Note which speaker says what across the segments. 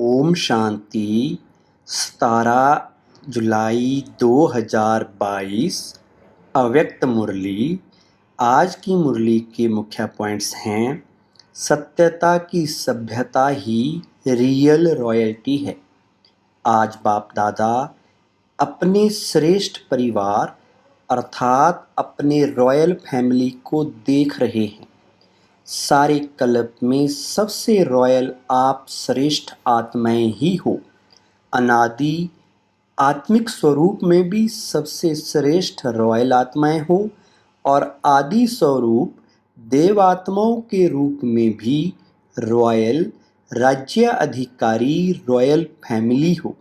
Speaker 1: ओम शांति। 17 जुलाई 2022। अव्यक्त मुरली। आज की मुरली के मुख्य पॉइंट्स हैं। सत्यता की सभ्यता ही रियल रॉयल्टी है। आज बाप दादा अपने श्रेष्ठ परिवार अर्थात अपने रॉयल फैमिली को देख रहे हैं। सारे कल्प में सबसे रॉयल आप श्रेष्ठ आत्माएं ही हो। अनादि आत्मिक स्वरूप में भी सबसे श्रेष्ठ रॉयल आत्माएं हो और आदि स्वरूप देवात्माओं के रूप में भी रॉयल राज्य अधिकारी रॉयल फैमिली हो।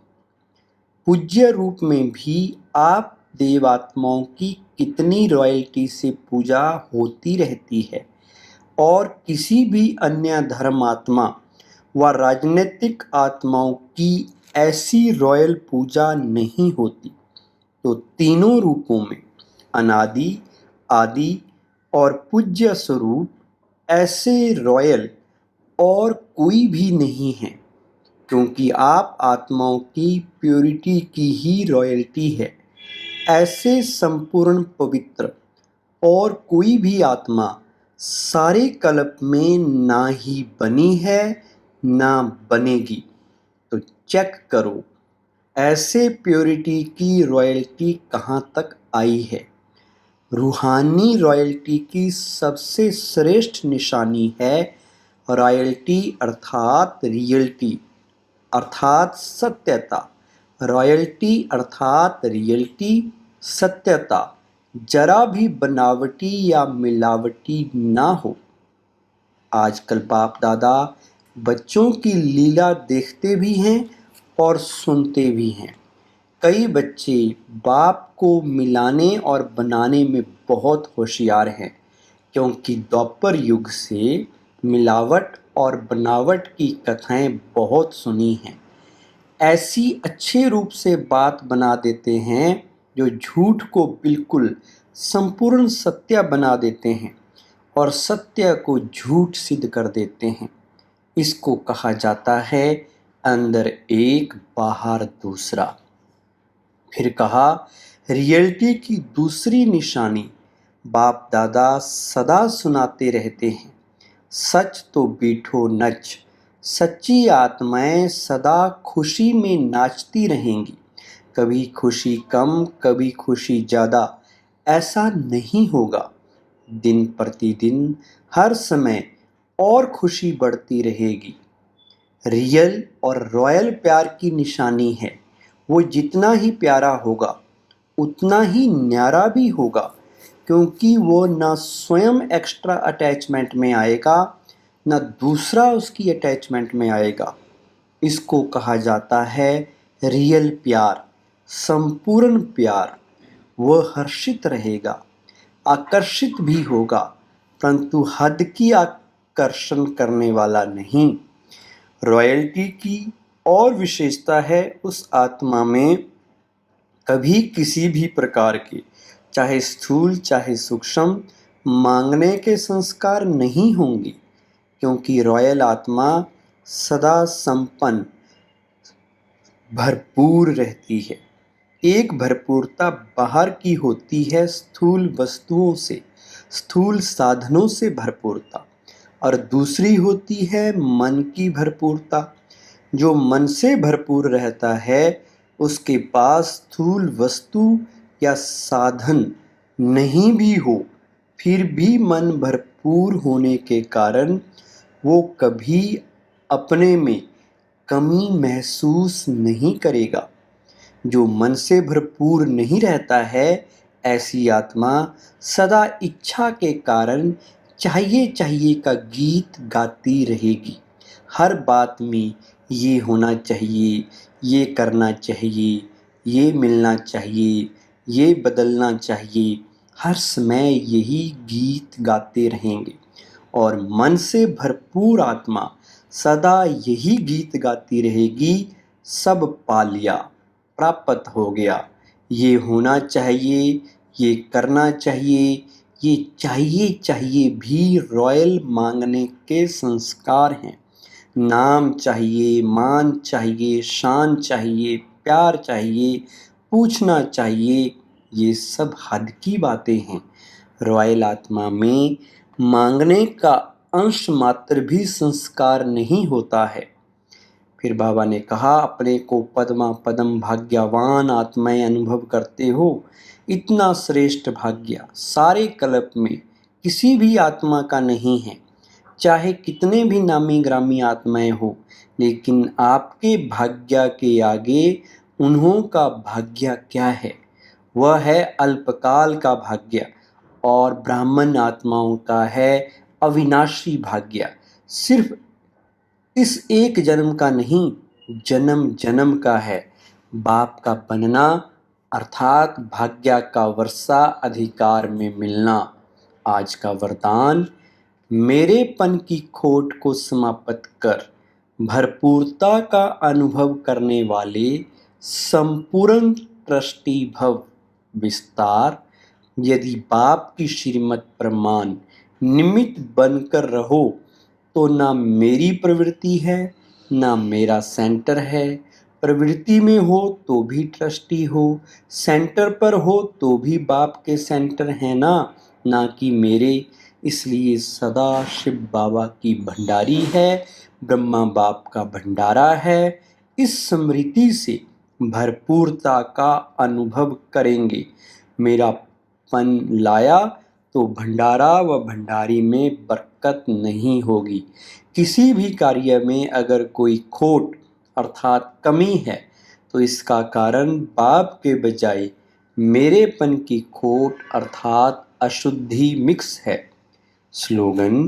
Speaker 1: पूज्य रूप में भी आप देवात्माओं की कितनी रॉयल्टी से पूजा होती रहती है और किसी भी अन्य धर्मात्मा व राजनीतिक आत्माओं की ऐसी रॉयल पूजा नहीं होती। तो तीनों रूपों में अनादि आदि और पूज्य स्वरूप ऐसे रॉयल और कोई भी नहीं है, क्योंकि आप आत्माओं की प्योरिटी की ही रॉयल्टी है। ऐसे संपूर्ण पवित्र और कोई भी आत्मा सारे कल्प में ना ही बनी है ना बनेगी। तो चेक करो ऐसे प्योरिटी की रॉयल्टी कहाँ तक आई है। रूहानी रॉयल्टी की सबसे श्रेष्ठ निशानी है रॉयल्टी अर्थात रियल्टी अर्थात सत्यता। रॉयल्टी अर्थात रियल्टी सत्यता जरा भी बनावटी या मिलावटी ना हो। आजकल बाप दादा बच्चों की लीला देखते भी हैं और सुनते भी हैं। कई बच्चे बाप को मिलाने और बनाने में बहुत होशियार हैं, क्योंकि द्वापर युग से मिलावट और बनावट की कथाएं बहुत सुनी हैं। ऐसी अच्छे रूप से बात बना देते हैं जो झूठ को बिल्कुल संपूर्ण सत्य बना देते हैं और सत्य को झूठ सिद्ध कर देते हैं। इसको कहा जाता है अंदर एक बाहर दूसरा। फिर कहा रियलिटी की दूसरी निशानी बाप दादा सदा सुनाते रहते हैं, सच तो बीठो नच। सच्ची आत्माएं सदा खुशी में नाचती रहेंगी। कभी खुशी कम कभी खुशी ज़्यादा ऐसा नहीं होगा। दिन प्रतिदिन हर समय और खुशी बढ़ती रहेगी। रियल और रॉयल प्यार की निशानी है। वो जितना ही प्यारा होगा उतना ही न्यारा भी होगा, क्योंकि वो ना स्वयं एक्स्ट्रा अटैचमेंट में आएगा ना दूसरा उसकी अटैचमेंट में आएगा। इसको कहा जाता है रियल प्यार, संपूर्ण प्यार। वह हर्षित रहेगा, आकर्षित भी होगा, परंतु हद की आकर्षण करने वाला नहीं। रॉयल्टी की और विशेषता है उस आत्मा में कभी किसी भी प्रकार के, चाहे स्थूल चाहे सूक्ष्म, मांगने के संस्कार नहीं होंगे, क्योंकि रॉयल आत्मा सदा संपन्न भरपूर रहती है। एक भरपूरता बाहर की होती है स्थूल वस्तुओं से, स्थूल साधनों से भरपूरता, और दूसरी होती है मन की भरपूरता। जो मन से भरपूर रहता है उसके पास स्थूल वस्तु या साधन नहीं भी हो, फिर भी मन भरपूर होने के कारण वो कभी अपने में कमी महसूस नहीं करेगा। जो मन से भरपूर नहीं रहता है ऐसी आत्मा सदा इच्छा के कारण चाहिए चाहिए का गीत गाती रहेगी। हर बात में ये होना चाहिए, ये करना चाहिए, ये मिलना चाहिए, ये बदलना चाहिए, हर समय यही गीत गाते रहेंगे। और मन से भरपूर आत्मा सदा यही गीत गाती रहेगी, सब पा लिया, प्राप्त हो गया, ये होना चाहिए, ये करना चाहिए, ये चाहिए चाहिए भी रॉयल मांगने के संस्कार हैं। नाम चाहिए, मान चाहिए, शान चाहिए, प्यार चाहिए, पूछना चाहिए, ये सब हद की बातें हैं। रॉयल आत्मा में मांगने का अंश मात्र भी संस्कार नहीं होता है। फिर बाबा ने कहा, अपने को पद्मा पदम भाग्यवान आत्माएं अनुभव करते हो। इतना श्रेष्ठ भाग्य सारे कल्प में किसी भी आत्मा का नहीं है, चाहे कितने भी नामी ग्रामी आत्माएं हो, लेकिन आपके भाग्य के आगे उन्हों का भाग्य क्या है? वह है अल्पकाल का भाग्य, और ब्राह्मण आत्माओं का है अविनाशी भाग्य। सिर्फ इस एक जन्म का नहीं, जन्म जन्म का है। बाप का बनना अर्थात भाग्य का वर्षा अधिकार में मिलना। आज का वरदान, मेरेपन की खोट को समाप्त कर भरपूरता का अनुभव करने वाले संपूर्ण ट्रस्टी भव। विस्तार, यदि बाप की श्रीमत प्रमाण निमित्त बनकर रहो तो ना मेरी प्रवृत्ति है, ना मेरा सेंटर है। प्रवृत्ति में हो तो भी ट्रस्टी हो, सेंटर पर हो तो भी बाप के सेंटर हैं ना कि मेरे। इसलिए सदा शिव बाबा की भंडारी है, ब्रह्मा बाप का भंडारा है। इस स्मृति से भरपूरता का अनुभव करेंगे। मेरा पन लाया तो भंडारा व भंडारी में बरकत नहीं होगी। किसी भी कार्य में अगर कोई खोट अर्थात कमी है तो इसका कारण बाप के बजाय मेरेपन की खोट अर्थात अशुद्धि मिक्स है। स्लोगन,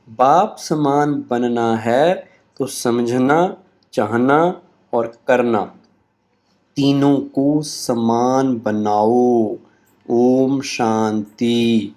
Speaker 1: बाप समान बनना है तो समझना, चाहना और करना तीनों को समान बनाओ। ओम शांति।